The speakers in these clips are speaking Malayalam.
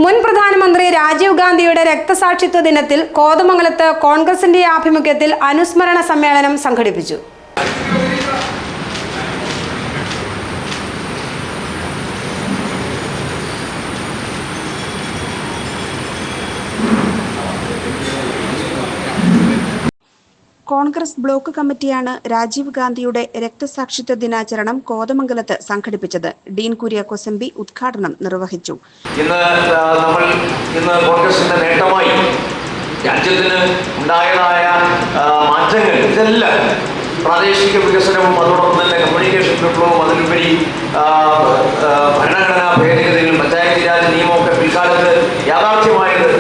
മുൻ പ്രധാനമന്ത്രി രാജീവ് ഗാന്ധിയുടെ രക്തസാക്ഷിത്വ ദിനത്തിൽ കോതമംഗലത്ത് കോൺഗ്രസിന്റെ ആഭിമുഖ്യത്തിൽ അനുസ്മരണ സമ്മേളനം സംഘടിപ്പിച്ചു. കോൺഗ്രസ് ബ്ലോക്ക് കമ്മിറ്റിയാണ് രാജീവ് ഗാന്ധിയുടെ രക്തസാക്ഷിത്വ ദിനാചരണം കോതമംഗലത്ത് സംഘടിപ്പിച്ചത്. ഡീൻ കുര്യാക്കോസ് എംപി ഉദ്ഘാടനം നിർവഹിച്ചു. ഇന്ന് കോൺഗ്രസിന്റെ നേട്ടമായി രാജ്യത്തിന് ഉണ്ടായതായ മാറ്റങ്ങൾ ഇതെല്ലാം പ്രാദേശിക വികസനവും അതോടൊപ്പം തന്നെ കമ്മ്യൂണിക്കേഷൻ വിപ്ലവവും അതിലുപരി ഭരണഘടനാ ഭേദഗതികളും പഞ്ചായത്ത് രാജ് നിയമമൊക്കെ പിൽക്കാലത്ത് യാഥാർത്ഥ്യമായത്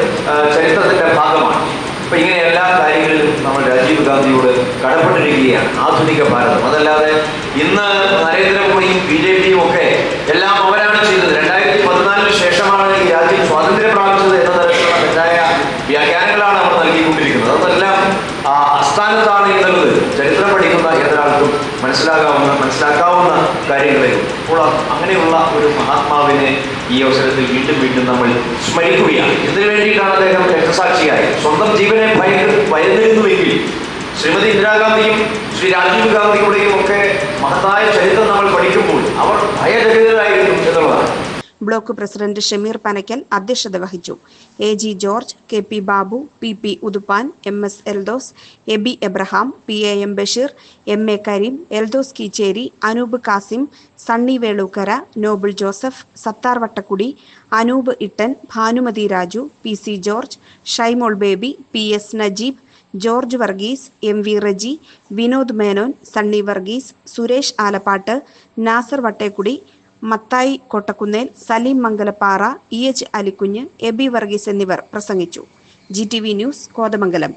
ചരിത്രത്തിന്റെ ഭാഗമാണ്. അപ്പൊ ഇങ്ങനെ എല്ലാ കാര്യങ്ങളിലും നമ്മൾ രാജീവ് ഗാന്ധിയോട് കടപ്പെട്ടിരിക്കുകയാണ്. ആധുനിക ഭാരതം അതല്ലാതെ ഇന്ന് നരേന്ദ്രമോദിയും BJPയും ഒക്കെ എല്ലാം അവരാണ് ചെയ്തത്. 2014 ശേഷമാണ് ഈ രാജ്യം സ്വാതന്ത്ര്യം പ്രാപിച്ചത് എന്ന തരത്തിലുള്ള തെറ്റായ വ്യാഖ്യാനങ്ങളാണ് അവർ നൽകിക്കൊണ്ടിരിക്കുന്നത്. അതെല്ലാം അസ്ഥാനത്താണ് എന്നുള്ളത് ചരിത്രം പഠിക്കുന്ന ഏതൊരാൾക്കും മനസ്സിലാക്കാവുന്ന കാര്യങ്ങളെ. അപ്പോൾ അങ്ങനെയുള്ള ഒരു മഹാത്മാവിനെ ഈ അവസരത്തിൽ വീണ്ടും നമ്മൾ സ്മരിക്കുകയാണ്. ഇതിനു വേണ്ടിയിട്ടാണ് അദ്ദേഹം രക്തസാക്ഷിയായത്. സ്വന്തം ജീവനെ ഭയന്നിരുന്നുവെങ്കിൽ ശ്രീമതി ഇന്ദിരാഗാന്ധിയും ശ്രീ രാജീവ് ഗാന്ധിയുടെയും ഒക്കെ മഹത്തായ ചരിത്രം നമ്മൾ പഠിക്കുമ്പോൾ അവർ ഭയരഹിതരായിരുന്നു എന്നുള്ളതാണ്. ബ്ലോക്ക് പ്രസിഡന്റ് ഷമീർ പനക്കൽ അധ്യക്ഷത വഹിച്ചു. AG George, KP Babu, PP Uduppan, MS Eldos, AB Abraham, PAM Basheer, MA Kareem, Eldos Keecheri, Anoop Kasim, Sunny Velookkara, Noble Joseph, Sathar Vattakkudi, Anoop Ittan, Bhanumathi Raju, PC George, Shymol Baby, PS Najeeb, George Varghese, MV Reji, Vinod Menon, Sunny Varghese, Suresh Alappatt, Nasar Vattekkudi, Mathai Kottakkunnel, Saleem Mangalappara, EH Alikunju, Abi Varghese എന്നിവർ പ്രസംഗിച്ചു. GTV news, Kothamangalam.